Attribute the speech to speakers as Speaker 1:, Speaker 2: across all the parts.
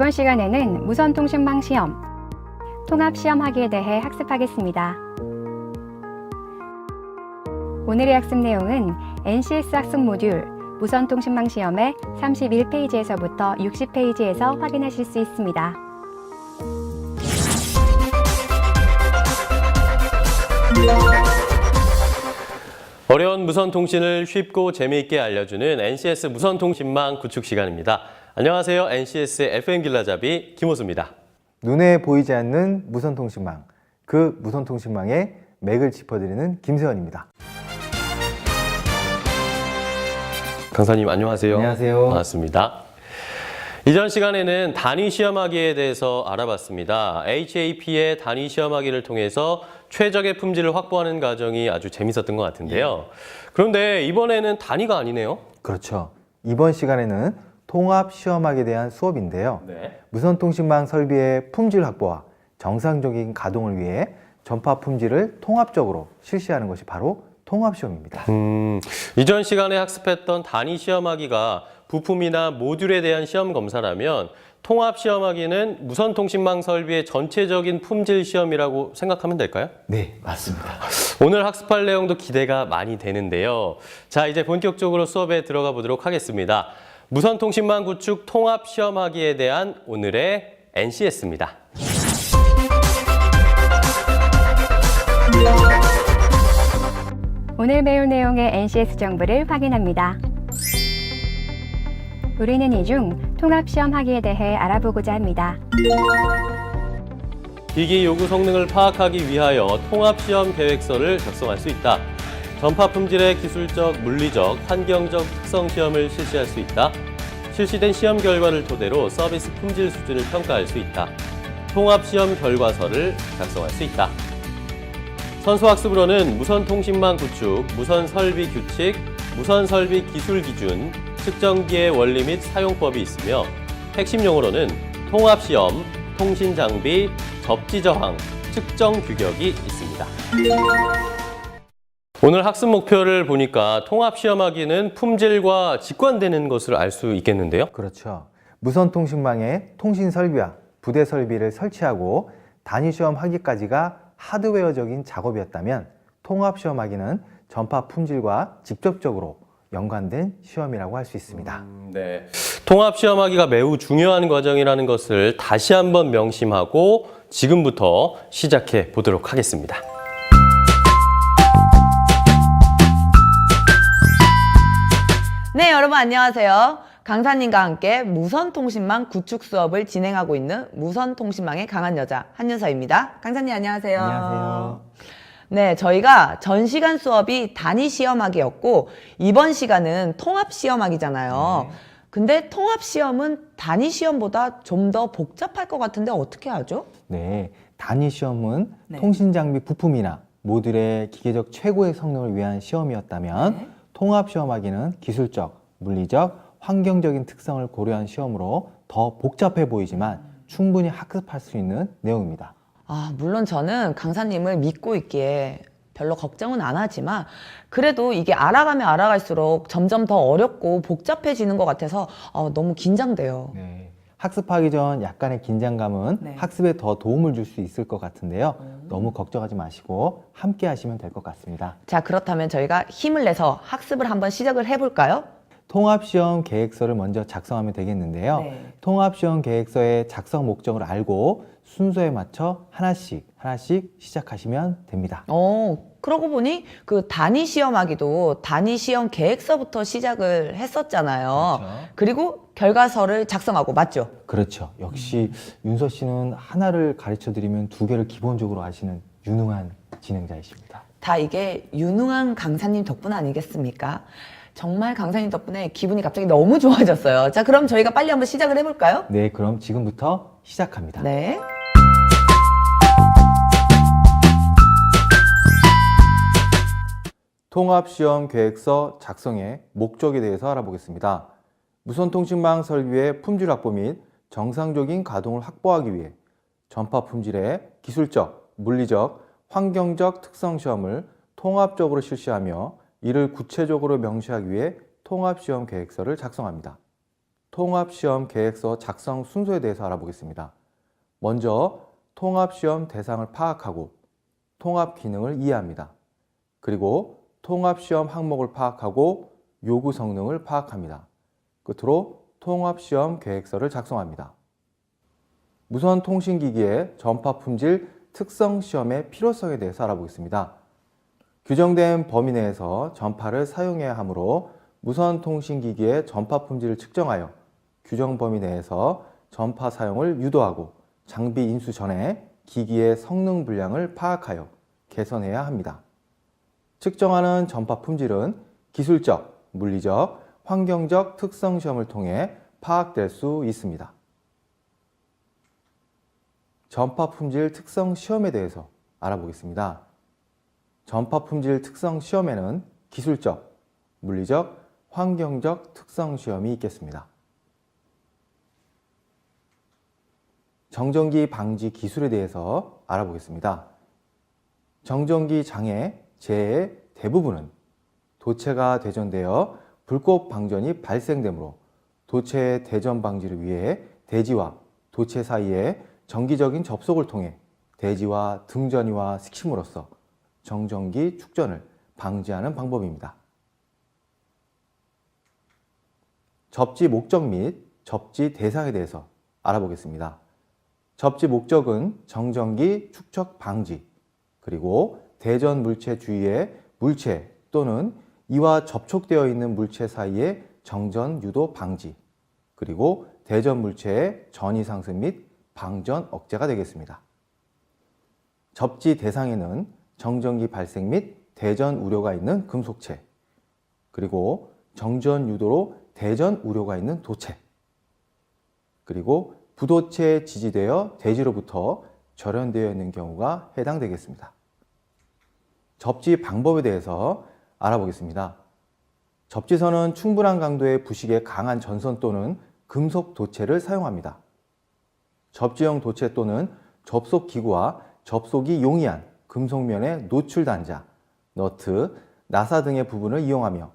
Speaker 1: 이번 시간에는 무선통신망 시험, 통합시험하기에 대해 학습하겠습니다. 오늘의 학습 내용은 NCS 학습 모듈 무선통신망 시험의 31페이지에서부터 60페이지에서 확인하실 수 있습니다.
Speaker 2: 어려운 무선통신을 쉽고 재미있게 알려주는 NCS 무선통신망 구축 시간입니다. 안녕하세요. NCS FM 길라잡이 김호수입니다.
Speaker 3: 눈에 보이지 않는 무선통신망, 그 무선통신망의 맥을 짚어드리는 김세원입니다.
Speaker 2: 강사님 안녕하세요.
Speaker 3: 안녕하세요.
Speaker 2: 반갑습니다. 이전 시간에는 단위 시험하기에 대해서 알아봤습니다. HAP의 단위 시험하기를 통해서 최적의 품질을 확보하는 과정이 아주 재밌었던 것 같은데요. 그런데 이번에는 단위가 아니네요.
Speaker 3: 그렇죠. 이번 시간에는 통합 시험학에 대한 수업인데요. 무선통신망 설비의 품질 확보와 정상적인 가동을 위해 전파 품질을 통합적으로 실시하는 것이 바로 통합시험입니다.
Speaker 2: 이전 시간에 학습했던 단위 시험하기가 부품이나 모듈에 대한 시험 검사라면 통합 시험하기는 무선통신망 설비의 전체적인 품질 시험이라고 생각하면 될까요?
Speaker 3: 네, 맞습니다.
Speaker 2: 오늘 학습할 내용도 기대가 많이 되는데요. 자, 이제 본격적으로 수업에 들어가 보도록 하겠습니다. 무선통신망 구축 통합 시험하기에 대한 오늘의 NCS입니다.
Speaker 1: 오늘 배울 내용의 NCS 정보를 확인합니다. 우리는 이 중 통합시험하기에 대해 알아보고자 합니다.
Speaker 2: 기기 요구 성능을 파악하기 위하여 통합시험 계획서를 작성할 수 있다. 전파 품질의 기술적, 물리적, 환경적 특성 시험을 실시할 수 있다. 실시된 시험 결과를 토대로 서비스 품질 수준을 평가할 수 있다. 통합시험 결과서를 작성할 수 있다. 선수학습으로는 무선통신망 구축, 무선설비 규칙, 무선설비 기술 기준, 측정기의 원리 및 사용법이 있으며 핵심 용어로는 통합시험, 통신장비, 접지저항, 측정 규격이 있습니다. 오늘 학습 목표를 보니까 통합시험하기는 품질과 직관되는 것을 알 수 있겠는데요?
Speaker 3: 그렇죠. 무선통신망의 통신 설비와 부대 설비를 설치하고 단위 시험하기까지가 하드웨어적인 작업이었다면 통합시험하기는 전파 품질과 직접적으로 연관된 시험이라고 할 수 있습니다.
Speaker 2: 네. 통합시험하기가 매우 중요한 과정이라는 것을 다시 한번 명심하고 지금부터 시작해 보도록 하겠습니다.
Speaker 4: 네, 여러분 안녕하세요. 강사님과 함께 무선통신망 구축 수업을 진행하고 있는 무선통신망의 강한 여자 한윤서입니다. 강사님 안녕하세요.
Speaker 3: 안녕하세요.
Speaker 4: 네, 저희가 전 시간 수업이 단위 시험하기였고 이번 시간은 통합 시험하기잖아요. 근데 통합 시험은 단위 시험보다 좀 더 복잡할 것 같은데 어떻게 하죠?
Speaker 3: 네, 단위 시험은 통신장비 부품이나 모듈의 기계적 최고의 성능을 위한 시험이었다면 통합 시험하기는 기술적, 물리적, 환경적인 특성을 고려한 시험으로 더 복잡해 보이지만 충분히 학습할 수 있는 내용입니다.
Speaker 4: 물론 저는 강사님을 믿고 있기에 별로 걱정은 안 하지만 그래도 이게 알아가면 알아갈수록 점점 더 어렵고 복잡해지는 것 같아서 너무 긴장돼요.
Speaker 3: 네, 학습하기 전 약간의 긴장감은 학습에 더 도움을 줄 수 있을 것 같은데요. 너무 걱정하지 마시고 함께 하시면 될 것 같습니다.
Speaker 4: 자, 그렇다면 저희가 힘을 내서 학습을 한번 시작을 해볼까요?
Speaker 3: 통합시험 계획서를 먼저 작성하면 되겠는데요. 통합시험 계획서의 작성 목적을 알고 순서에 맞춰 하나씩 시작하시면 됩니다.
Speaker 4: 그러고 보니 그 단위 시험하기도 단위 시험 계획서부터 시작을 했었잖아요.
Speaker 3: 그렇죠.
Speaker 4: 그리고 결과서를 작성하고 맞죠?
Speaker 3: 그렇죠. 역시 윤서 씨는 하나를 가르쳐 드리면 두 개를 기본적으로 아시는 유능한 진행자이십니다.
Speaker 4: 다 이게 유능한 강사님 덕분 아니겠습니까? 정말 강사님 덕분에 기분이 갑자기 너무 좋아졌어요. 자, 그럼 저희가 빨리 한번 시작을 해볼까요?
Speaker 3: 네, 그럼 지금부터 시작합니다.
Speaker 4: 네.
Speaker 3: 통합시험 계획서 작성의 목적에 대해서 알아보겠습니다. 무선통신망 설비의 품질 확보 및 정상적인 가동을 확보하기 위해 전파 품질의 기술적, 물리적, 환경적 특성 시험을 통합적으로 실시하며 이를 구체적으로 명시하기 위해 통합시험 계획서를 작성합니다. 통합시험 계획서 작성 순서에 대해서 알아보겠습니다. 먼저 통합시험 대상을 파악하고 통합 기능을 이해합니다. 그리고 통합시험 항목을 파악하고 요구 성능을 파악합니다. 끝으로 통합시험 계획서를 작성합니다. 무선통신기기의 전파품질 특성 시험의 필요성에 대해서 알아보겠습니다. 규정된 범위 내에서 전파를 사용해야 하므로 무선통신기기의 전파 품질을 측정하여 규정 범위 내에서 전파 사용을 유도하고 장비 인수 전에 기기의 성능 분량을 파악하여 개선해야 합니다. 측정하는 전파 품질은 기술적, 물리적, 환경적 특성 시험을 통해 파악될 수 있습니다. 전파 품질 특성 시험에 대해서 알아보겠습니다. 전파 품질 특성 시험에는 기술적, 물리적, 환경적 특성 시험이 있겠습니다. 정전기 방지 기술에 대해서 알아보겠습니다. 정전기 장애, 재해의 대부분은 도체가 대전되어 불꽃 방전이 발생되므로 도체의 대전 방지를 위해 대지와 도체 사이에 정기적인 접속을 통해 대지와 등전이와 식힘으로써 정전기 축전을 방지하는 방법입니다. 접지 목적 및 접지 대상에 대해서 알아보겠습니다. 접지 목적은 정전기 축적 방지, 그리고 대전 물체 주위의 물체 또는 이와 접촉되어 있는 물체 사이의 정전 유도 방지, 그리고 대전 물체의 전이 상승 및 방전 억제가 되겠습니다. 접지 대상에는 정전기 발생 및 대전 우려가 있는 금속체, 그리고 정전 유도로 대전 우려가 있는 도체, 그리고 부도체에 지지되어 대지로부터 절연되어 있는 경우가 해당되겠습니다. 접지 방법에 대해서 알아보겠습니다. 접지선은 충분한 강도의 부식에 강한 전선 또는 금속 도체를 사용합니다. 접지형 도체 또는 접속기구와 접속이 용이한 금속면의 노출 단자, 너트, 나사 등의 부분을 이용하며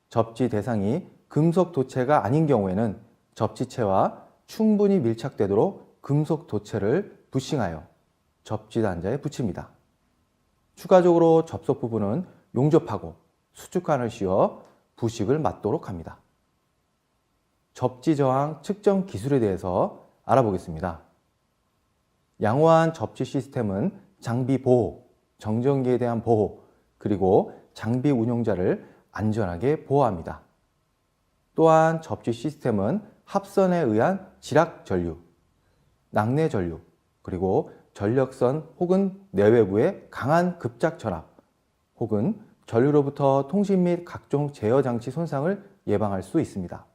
Speaker 3: 접지 대상이 금속 도체가 아닌 경우에는 접지체와 충분히 밀착되도록 금속 도체를 부싱하여 접지 단자에 붙입니다. 추가적으로 접속 부분은 용접하고 수축관을 씌워 부식을 막도록 합니다. 접지 저항 측정 기술에 대해서 알아보겠습니다. 양호한 접지 시스템은 장비 보호, 정전기에 대한 보호, 그리고 장비 운용자를 안전하게 보호합니다. 또한 접지 시스템은 합선에 의한 지락 전류, 낙내 전류, 그리고 전력선 혹은 내외부의 강한 급작 전압 혹은 전류로부터 통신 및 각종 제어 장치 손상을 예방할 수 있습니다.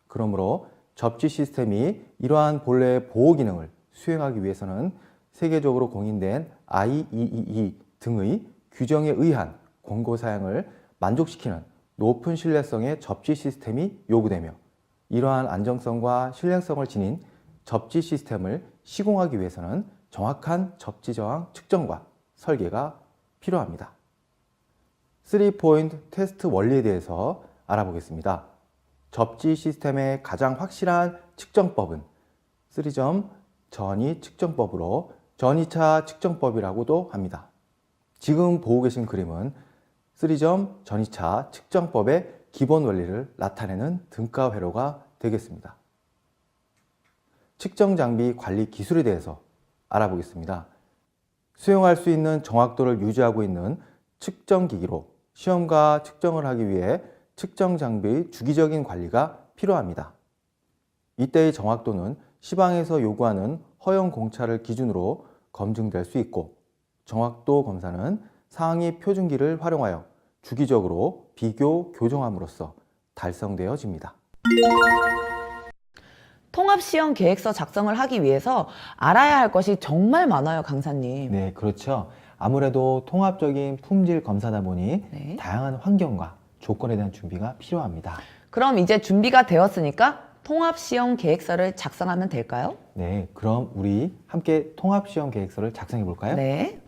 Speaker 3: 그러므로 접지 시스템이 이러한 본래의 보호 기능을 수행하기 위해서는 세계적으로 공인된 IEEE 등의 규정에 의한 공고 사양을 만족시키는 높은 신뢰성의 접지 시스템이 요구되며 이러한 안정성과 신뢰성을 지닌 접지 시스템을 시공하기 위해서는 정확한 접지 저항 측정과 설계가 필요합니다. 3포인트 테스트 원리에 대해서 알아보겠습니다. 접지 시스템의 가장 확실한 측정법은 3점 전이 측정법으로 전이차 측정법이라고도 합니다. 지금 보고 계신 그림은 3점 전이차 측정법의 기본 원리를 나타내는 등가 회로가 되겠습니다. 측정 장비 관리 기술에 대해서 알아보겠습니다. 수용할 수 있는 정확도를 유지하고 있는 측정 기기로 시험과 측정을 하기 위해 측정 장비의 주기적인 관리가 필요합니다. 이때의 정확도는 시방에서 요구하는 허용 공차를 기준으로 검증될 수 있고 정확도 검사는 상위 표준기를 활용하여 주기적으로 비교, 교정함으로써 달성되어집니다.
Speaker 4: 통합시험 계획서 작성을 하기 위해서 알아야 할 것이 정말 많아요, 강사님.
Speaker 3: 네, 그렇죠. 아무래도 통합적인 품질 검사다 보니
Speaker 4: 네.
Speaker 3: 다양한 환경과 조건에 대한 준비가 필요합니다.
Speaker 4: 그럼 이제 준비가 되었으니까 통합시험 계획서를 작성하면 될까요?
Speaker 3: 네, 그럼 우리 함께 통합시험 계획서를 작성해 볼까요?
Speaker 4: 네.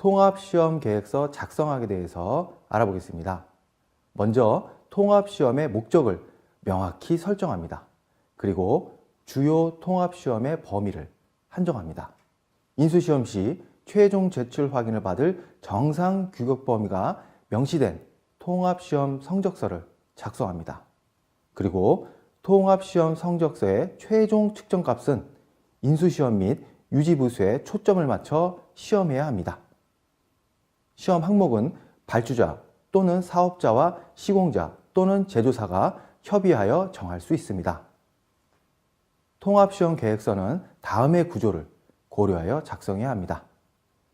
Speaker 3: 통합시험 계획서 작성하기 대해서 알아보겠습니다. 먼저 통합시험의 목적을 명확히 설정합니다. 그리고 주요 통합시험의 범위를 한정합니다. 인수시험 시 최종 제출 확인을 받을 정상 규격 범위가 명시된 통합시험 성적서를 작성합니다. 그리고 통합시험 성적서의 최종 측정값은 인수시험 및 유지부수에 초점을 맞춰 시험해야 합니다. 시험 항목은 발주자 또는 사업자와 시공자 또는 제조사가 협의하여 정할 수 있습니다. 통합시험 계획서는 다음의 구조를 고려하여 작성해야 합니다.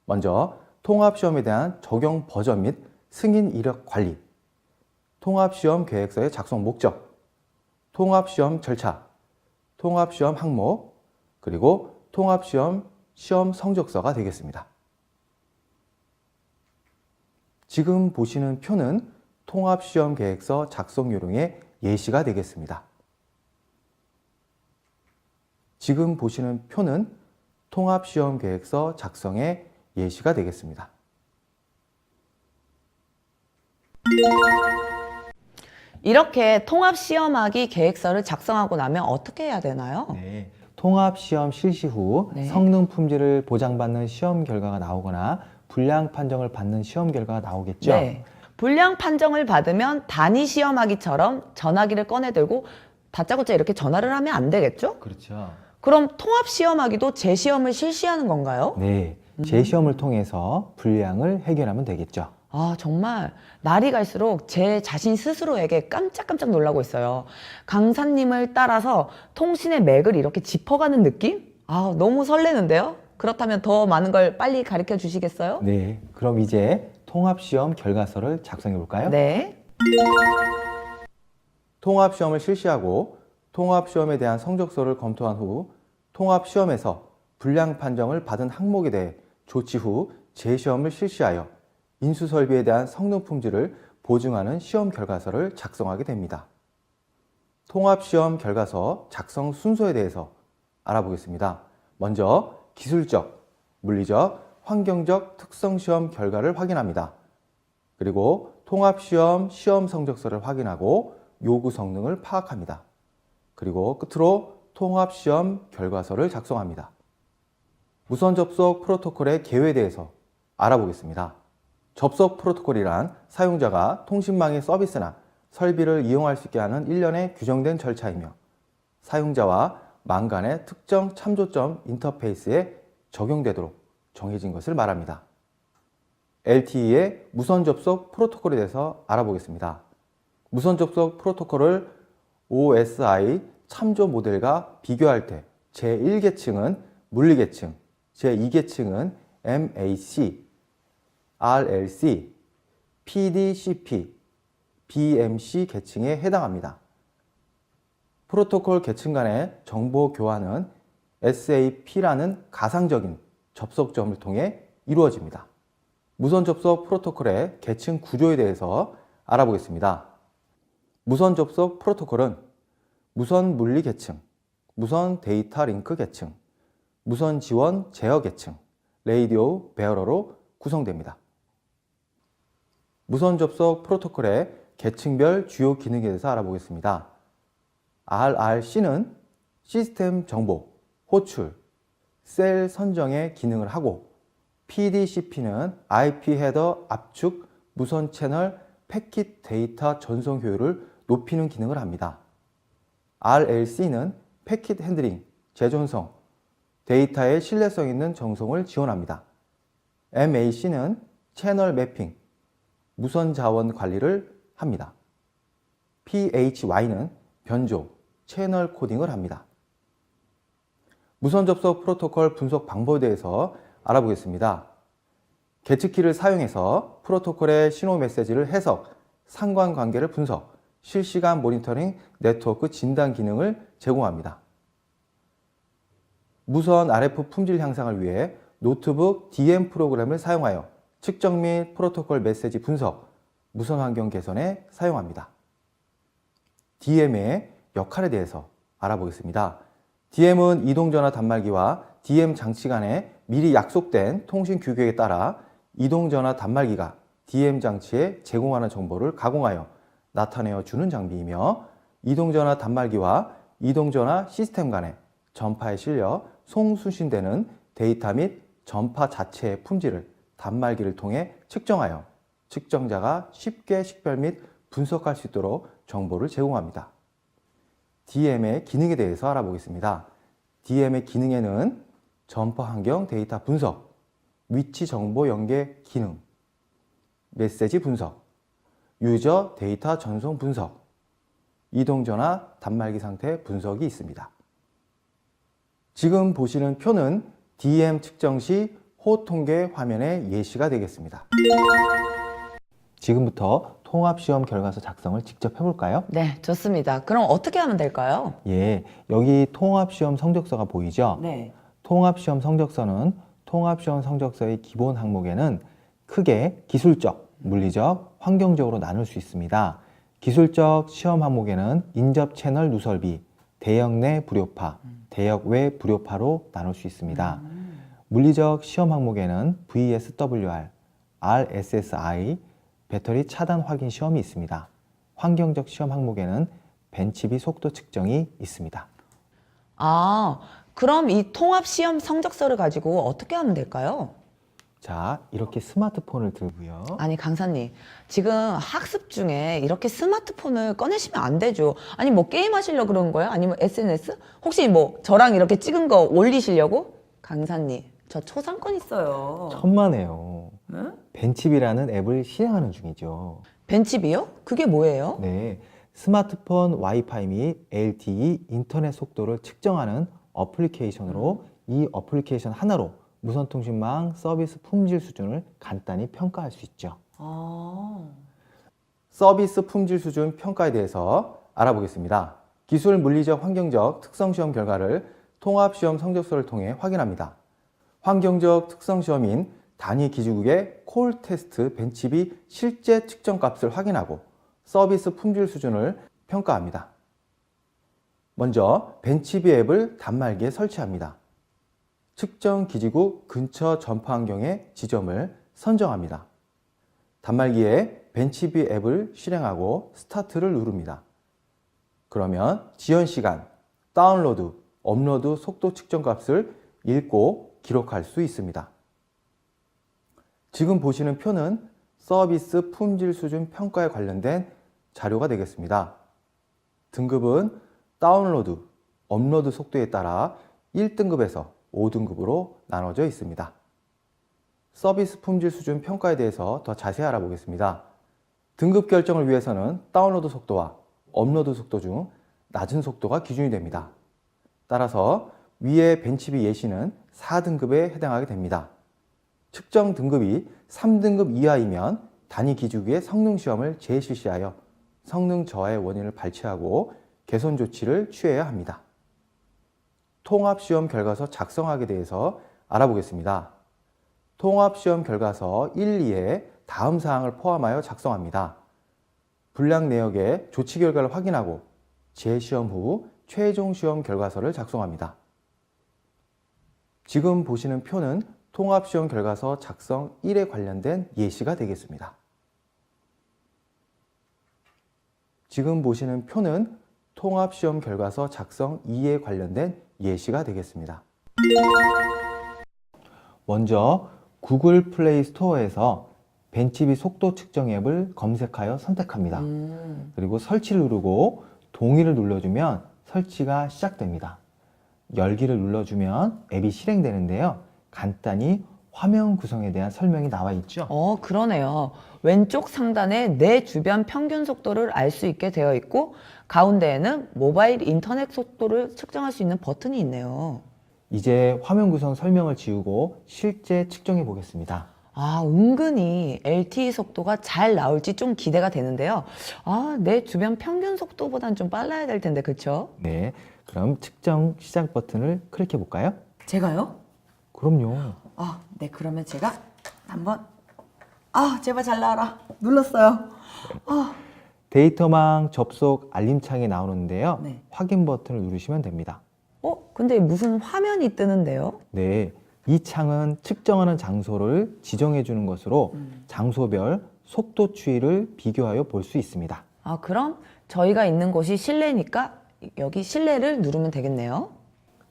Speaker 3: 먼저 통합시험에 대한 적용 버전 및 승인 이력 관리, 통합시험 계획서의 작성 목적, 통합시험 절차, 통합시험 항목, 그리고 통합시험 시험 성적서가 되겠습니다. 지금 보시는 표는 통합시험 계획서 작성 요령의 예시가 되겠습니다. 지금 보시는 표는 통합시험 계획서 작성의 예시가 되겠습니다.
Speaker 4: 이렇게 통합시험하기 계획서를 작성하고 나면 어떻게 해야 되나요?
Speaker 3: 네, 통합시험 실시 후
Speaker 4: 네.
Speaker 3: 성능 품질을 보장받는 시험 결과가 나오거나 불량 판정을 받는 시험 결과가 나오겠죠.
Speaker 4: 네. 불량 판정을 받으면 단위 시험하기처럼 전화기를 꺼내 들고 다짜고짜 이렇게 전화를 하면 안 되겠죠?
Speaker 3: 그렇죠.
Speaker 4: 그럼 통합 시험하기도 재시험을 실시하는 건가요?
Speaker 3: 네, 재시험을 통해서 불량을 해결하면 되겠죠.
Speaker 4: 아, 정말 날이 갈수록 제 자신 스스로에게 깜짝깜짝 놀라고 있어요. 강사님을 따라서 통신의 맥을 이렇게 짚어가는 느낌? 아, 너무 설레는데요? 그렇다면 더 많은 걸 빨리 가르쳐 주시겠어요?
Speaker 3: 네, 그럼 이제 통합시험 결과서를 작성해 볼까요?
Speaker 4: 네.
Speaker 3: 통합시험을 실시하고 통합시험에 대한 성적서를 검토한 후 통합시험에서 불량 판정을 받은 항목에 대해 조치 후 재시험을 실시하여 인수설비에 대한 성능 품질을 보증하는 시험 결과서를 작성하게 됩니다. 통합시험 결과서 작성 순서에 대해서 알아보겠습니다. 먼저 기술적, 물리적, 환경적 특성시험 결과를 확인합니다. 그리고 통합시험 시험 성적서를 확인하고 요구 성능을 파악합니다. 그리고 끝으로 통합시험 결과서를 작성합니다. 무선 접속 프로토콜의 개요에 대해서 알아보겠습니다. 접속 프로토콜이란 사용자가 통신망의 서비스나 설비를 이용할 수 있게 하는 일련의 규정된 절차이며 사용자와 망 간의 특정 참조점 인터페이스에 적용되도록 정해진 것을 말합니다. LTE의 무선 접속 프로토콜에 대해서 알아보겠습니다. 무선 접속 프로토콜을 OSI 참조 모델과 비교할 때 제1계층은 물리계층, 제2계층은 MAC, RLC, PDCP, BMC 계층에 해당합니다. 프로토콜 계층 간의 정보 교환은 SAP라는 가상적인 접속점을 통해 이루어집니다. 무선 접속 프로토콜의 계층 구조에 대해서 알아보겠습니다. 무선 접속 프로토콜은 무선 물리 계층, 무선 데이터 링크 계층, 무선 지원 제어 계층, 레이디오 베어러로 구성됩니다. 무선 접속 프로토콜의 계층별 주요 기능에 대해서 알아보겠습니다. RRC는 시스템 정보, 호출, 셀 선정의 기능을 하고 PDCP는 IP 헤더 압축, 무선 채널, 패킷 데이터 전송 효율을 높이는 기능을 합니다. RLC는 패킷 핸들링, 재전송, 데이터의 신뢰성 있는 전송을 지원합니다. MAC는 채널 매핑, 무선 자원 관리를 합니다. PHY는 변조, 채널 코딩을 합니다. 무선 접속 프로토콜 분석 방법에 대해서 알아보겠습니다. 계측키를 사용해서 프로토콜의 신호 메시지를 해석, 상관관계를 분석, 실시간 모니터링, 네트워크 진단 기능을 제공합니다. 무선 RF 품질 향상을 위해 노트북 DM 프로그램을 사용하여 측정 및 프로토콜 메시지 분석, 무선 환경 개선에 사용합니다. DM의 역할에 대해서 알아보겠습니다. DM은 이동전화 단말기와 DM 장치 간에 미리 약속된 통신 규격에 따라 이동전화 단말기가 DM 장치에 제공하는 정보를 가공하여 나타내어 주는 장비이며 이동전화 단말기와 이동전화 시스템 간의 전파에 실려 송수신되는 데이터 및 전파 자체의 품질을 단말기를 통해 측정하여 측정자가 쉽게 식별 및 분석할 수 있도록 정보를 제공합니다. DM의 기능에 대해서 알아보겠습니다. DM의 기능에는 전파 환경 데이터 분석, 위치 정보 연계 기능, 메시지 분석, 유저 데이터 전송 분석, 이동전화 단말기 상태 분석이 있습니다. 지금 보시는 표는 DM 측정 시 호 통계 화면의 예시가 되겠습니다. 지금부터 통합시험 결과서 작성을 직접 해볼까요?
Speaker 4: 네, 좋습니다. 그럼 어떻게 하면 될까요?
Speaker 3: 예, 여기 통합시험 성적서가 보이죠?
Speaker 4: 네.
Speaker 3: 통합시험 성적서는 통합시험 성적서의 기본 항목에는 크게 기술적, 물리적, 환경적으로 나눌 수 있습니다. 기술적 시험 항목에는 인접 채널 누설비, 대역 내 불효파, 대역 외 불효파로 나눌 수 있습니다. 물리적 시험 항목에는 VSWR, RSSI, 배터리 차단 확인 시험이 있습니다. 환경적 시험 항목에는 벤치비 속도 측정이 있습니다.
Speaker 4: 아, 그럼 이 통합 시험 성적서를 가지고 어떻게 하면 될까요?
Speaker 3: 자, 이렇게 스마트폰을 들고요.
Speaker 4: 아니, 강사님, 지금 학습 중에 이렇게 스마트폰을 꺼내시면 안 되죠. 아니, 뭐 게임 하시려고 그러는 거예요? 아니면 SNS? 혹시 뭐 저랑 이렇게 찍은 거 올리시려고? 강사님, 저 초상권 있어요.
Speaker 3: 천만에요.
Speaker 4: 네?
Speaker 3: 벤치비라는 앱을 실행하는 중이죠.
Speaker 4: 벤치비요? 그게 뭐예요?
Speaker 3: 네, 스마트폰 와이파이 및 LTE 인터넷 속도를 측정하는 어플리케이션으로 이 어플리케이션 하나로 무선통신망 서비스 품질 수준을 간단히 평가할 수 있죠. 서비스 품질 수준 평가에 대해서 알아보겠습니다. 기술, 물리적, 환경적 특성 시험 결과를 통합시험 성적서를 통해 확인합니다. 환경적 특성 시험인 단위 기지국의 콜 테스트 벤치비 실제 측정 값을 확인하고 서비스 품질 수준을 평가합니다. 먼저 벤치비 앱을 단말기에 설치합니다. 측정 기지국 근처 전파 환경의 지점을 선정합니다. 단말기에 벤치비 앱을 실행하고 스타트를 누릅니다. 그러면 지연 시간, 다운로드, 업로드 속도 측정 값을 읽고 기록할 수 있습니다. 지금 보시는 표는 서비스 품질 수준 평가에 관련된 자료가 되겠습니다. 등급은 다운로드, 업로드 속도에 따라 1등급에서 5등급으로 나눠져 있습니다. 서비스 품질 수준 평가에 대해서 더 자세히 알아보겠습니다. 등급 결정을 위해서는 다운로드 속도와 업로드 속도 중 낮은 속도가 기준이 됩니다. 따라서 위의 벤치비 예시는 4등급에 해당하게 됩니다. 측정 등급이 3등급 이하이면 단위 기지국의 성능 시험을 재실시하여 성능 저하의 원인을 발췌하고 개선 조치를 취해야 합니다. 통합시험 결과서 작성하기에 대해서 알아보겠습니다. 통합시험 결과서 1, 2에 다음 사항을 포함하여 작성합니다. 분량 내역의 조치 결과를 확인하고 재시험 후 최종 시험 결과서를 작성합니다. 지금 보시는 표는 통합시험 결과서 작성 1에 관련된 예시가 되겠습니다. 지금 보시는 표는 통합시험 결과서 작성 2에 관련된 예시가 되겠습니다. 먼저 구글 플레이 스토어에서 벤치비 속도 측정 앱을 검색하여 선택합니다. 그리고 설치를 누르고 동의를 눌러주면 설치가 시작됩니다. 열기를 눌러주면 앱이 실행되는데요. 간단히 화면 구성에 대한 설명이 나와 있죠.
Speaker 4: 그러네요. 왼쪽 상단에 내 주변 평균 속도를 알 수 있게 되어 있고 가운데에는 모바일 인터넷 속도를 측정할 수 있는 버튼이 있네요.
Speaker 3: 이제 화면 구성 설명을 지우고 실제 측정해 보겠습니다.
Speaker 4: 은근히 LTE 속도가 잘 나올지 좀 기대가 되는데요. 내 주변 평균 속도보단 좀 빨라야 될 텐데, 그쵸?
Speaker 3: 네, 그럼 측정 시작 버튼을 클릭해 볼까요?
Speaker 5: 제가요?
Speaker 3: 그럼요.
Speaker 5: 네, 그러면 제가 한번 제발 잘 나와라. 눌렀어요.
Speaker 3: 데이터망 접속 알림창이 나오는데요.
Speaker 5: 네.
Speaker 3: 확인 버튼을 누르시면 됩니다.
Speaker 4: 근데 무슨 화면이 뜨는데요?
Speaker 3: 네, 이 창은 측정하는 장소를 지정해 주는 것으로 장소별 속도 추이를 비교하여 볼 수 있습니다.
Speaker 4: 아, 그럼 저희가 있는 곳이 실내니까 여기 실내를 누르면 되겠네요.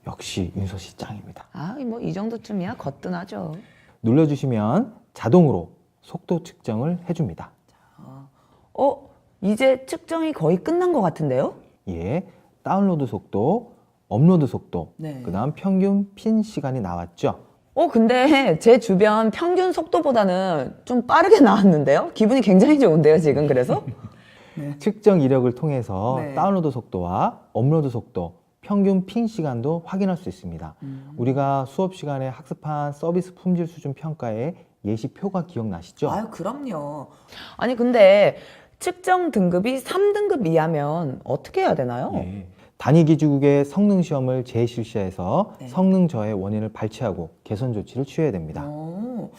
Speaker 3: 역시 윤서 씨 짱입니다.
Speaker 4: 아, 뭐 이 정도쯤이야 거뜬하죠.
Speaker 3: 눌러주시면 자동으로 속도 측정을 해줍니다.
Speaker 4: 이제 측정이 거의 끝난 것 같은데요?
Speaker 3: 예, 다운로드 속도, 업로드 속도,
Speaker 5: 네.
Speaker 3: 그다음 평균 핀 시간이 나왔죠.
Speaker 4: 근데 제 주변 평균 속도보다는 좀 빠르게 나왔는데요? 기분이 굉장히 좋은데요, 지금 그래서?
Speaker 3: 측정 이력을 통해서
Speaker 5: 네.
Speaker 3: 다운로드 속도와 업로드 속도, 평균 핀 시간도 확인할 수 있습니다. 우리가 수업 시간에 학습한 서비스 품질 수준 평가의 예시표가 기억나시죠?
Speaker 5: 아유, 그럼요.
Speaker 4: 아니, 근데 측정 등급이 3등급 이하면 어떻게 해야 되나요?
Speaker 3: 예. 단위기주국의 성능 시험을 재실시해서
Speaker 5: 네.
Speaker 3: 성능 저해 원인을 발췌하고 개선 조치를 취해야 됩니다.
Speaker 5: 오,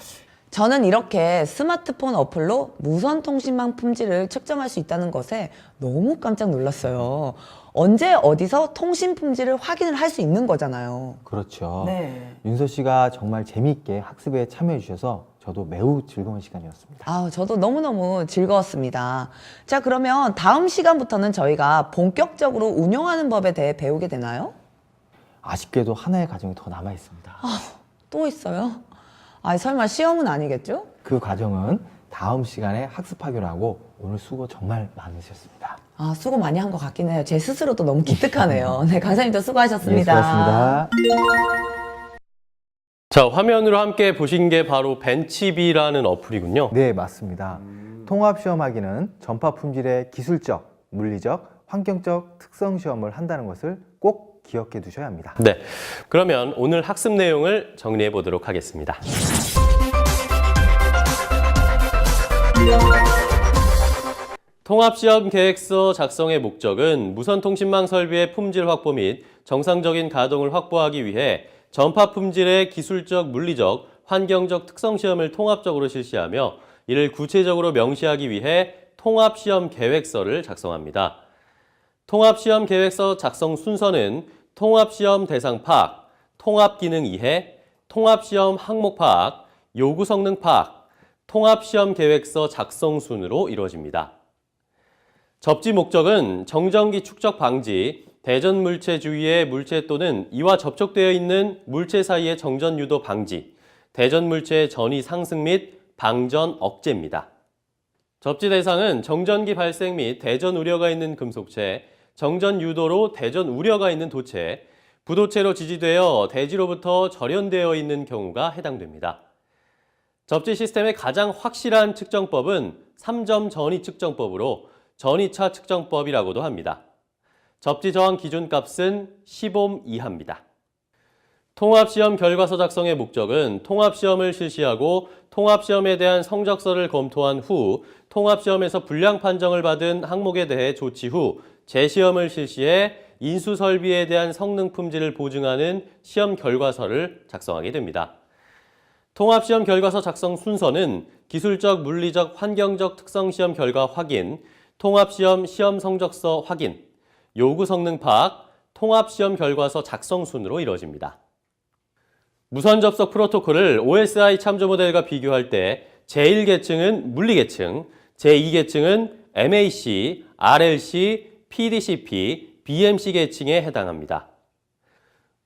Speaker 4: 저는 이렇게 스마트폰 어플로 무선 통신망 품질을 측정할 수 있다는 것에 너무 깜짝 놀랐어요. 언제 어디서 통신 품질을 확인을 할 수 있는 거잖아요.
Speaker 3: 그렇죠.
Speaker 5: 네.
Speaker 3: 윤서 씨가 정말 재미있게 학습에 참여해 주셔서 저도 매우 즐거운 시간이었습니다.
Speaker 4: 아, 저도 너무너무 즐거웠습니다. 자, 그러면 다음 시간부터는 저희가 본격적으로 운영하는 법에 대해 배우게 되나요?
Speaker 3: 아쉽게도 하나의 과정이 더 남아 있습니다.
Speaker 4: 또 있어요? 아, 설마 시험은 아니겠죠?
Speaker 3: 그 과정은 다음 시간에 학습하기로 하고 오늘 수고 정말 많으셨습니다.
Speaker 4: 아, 수고 많이 한 것 같긴 해요. 제 스스로도 너무 기특하네요. 네, 강사님도
Speaker 3: 예,
Speaker 4: 수고하셨습니다.
Speaker 3: 수고하셨습니다.
Speaker 2: 자, 화면으로 함께 보신 게 바로 벤치비라는 어플이군요.
Speaker 3: 네, 맞습니다. 통합시험하기는 전파 품질의 기술적, 물리적, 환경적 특성 시험을 한다는 것을 꼭 기억해 두셔야 합니다.
Speaker 2: 네, 그러면 오늘 학습 내용을 정리해 보도록 하겠습니다. 통합시험 계획서 작성의 목적은 무선통신망 설비의 품질 확보 및 정상적인 가동을 확보하기 위해 전파 품질의 기술적, 물리적, 환경적 특성 시험을 통합적으로 실시하며 이를 구체적으로 명시하기 위해 통합시험 계획서를 작성합니다. 통합시험 계획서 작성 순서는 통합시험 대상 파악, 통합기능 이해, 통합시험 항목 파악, 요구 성능 파악, 통합시험 계획서 작성 순으로 이루어집니다. 접지 목적은 정전기 축적 방지, 대전 물체 주위의 물체 또는 이와 접촉되어 있는 물체 사이의 정전 유도 방지, 대전 물체의 전이 상승 및 방전 억제입니다. 접지 대상은 정전기 발생 및 대전 우려가 있는 금속체, 정전 유도로 대전 우려가 있는 도체, 부도체로 지지되어 대지로부터 절연되어 있는 경우가 해당됩니다. 접지 시스템의 가장 확실한 측정법은 3점 전이 측정법으로 전이차 측정법이라고도 합니다. 접지 저항 기준값은 10옴 이하입니다. 통합시험 결과서 작성의 목적은 통합시험을 실시하고 통합시험에 대한 성적서를 검토한 후 통합시험에서 불량 판정을 받은 항목에 대해 조치 후 재시험을 실시해 인수설비에 대한 성능 품질을 보증하는 시험 결과서를 작성하게 됩니다. 통합시험 결과서 작성 순서는 기술적, 물리적, 환경적 특성 시험 결과 확인, 통합시험 시험 성적서 확인, 요구 성능 파악, 통합시험 결과서 작성 순으로 이루어집니다. 무선 접속 프로토콜을 OSI 참조 모델과 비교할 때 제1계층은 물리계층, 제2계층은 MAC, RLC, PDCP, BMC 계층에 해당합니다.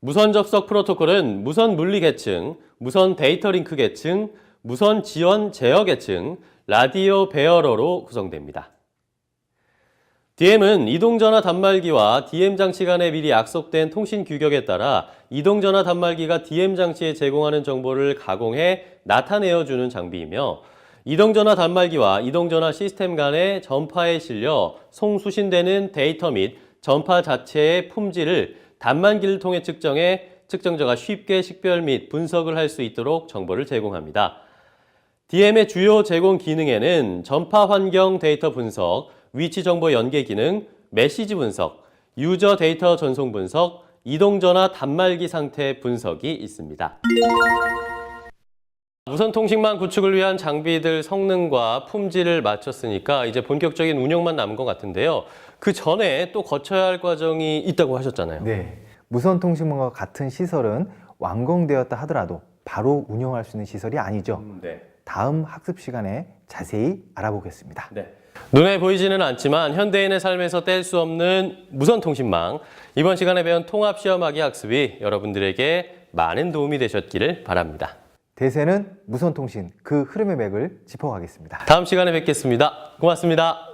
Speaker 2: 무선 접속 프로토콜은 무선 물리 계층, 무선 데이터 링크 계층, 무선 지원 제어 계층, 라디오 베어러로 구성됩니다. DM은 이동전화 단말기와 DM 장치 간에 미리 약속된 통신 규격에 따라 이동전화 단말기가 DM 장치에 제공하는 정보를 가공해 나타내어주는 장비이며 이동전화 단말기와 이동전화 시스템 간의 전파에 실려 송수신되는 데이터 및 전파 자체의 품질을 단말기를 통해 측정해 측정자가 쉽게 식별 및 분석을 할 수 있도록 정보를 제공합니다. DM의 주요 제공 기능에는 전파 환경 데이터 분석, 위치 정보 연계 기능, 메시지 분석, 유저 데이터 전송 분석, 이동전화 단말기 상태 분석이 있습니다. 무선통신망 구축을 위한 장비들 성능과 품질을 마쳤으니까 이제 본격적인 운영만 남은 것 같은데요. 그 전에 또 거쳐야 할 과정이 있다고 하셨잖아요.
Speaker 3: 네, 무선통신망과 같은 시설은 완공되었다 하더라도 바로 운영할 수 있는 시설이 아니죠.
Speaker 2: 네.
Speaker 3: 다음 학습 시간에 자세히 알아보겠습니다.
Speaker 2: 네. 눈에 보이지는 않지만 현대인의 삶에서 뗄 수 없는 무선통신망. 이번 시간에 배운 통합시험하기 학습이 여러분들에게 많은 도움이 되셨기를 바랍니다.
Speaker 3: 대세는 무선통신, 그 흐름의 맥을 짚어가겠습니다.
Speaker 2: 다음 시간에 뵙겠습니다. 고맙습니다.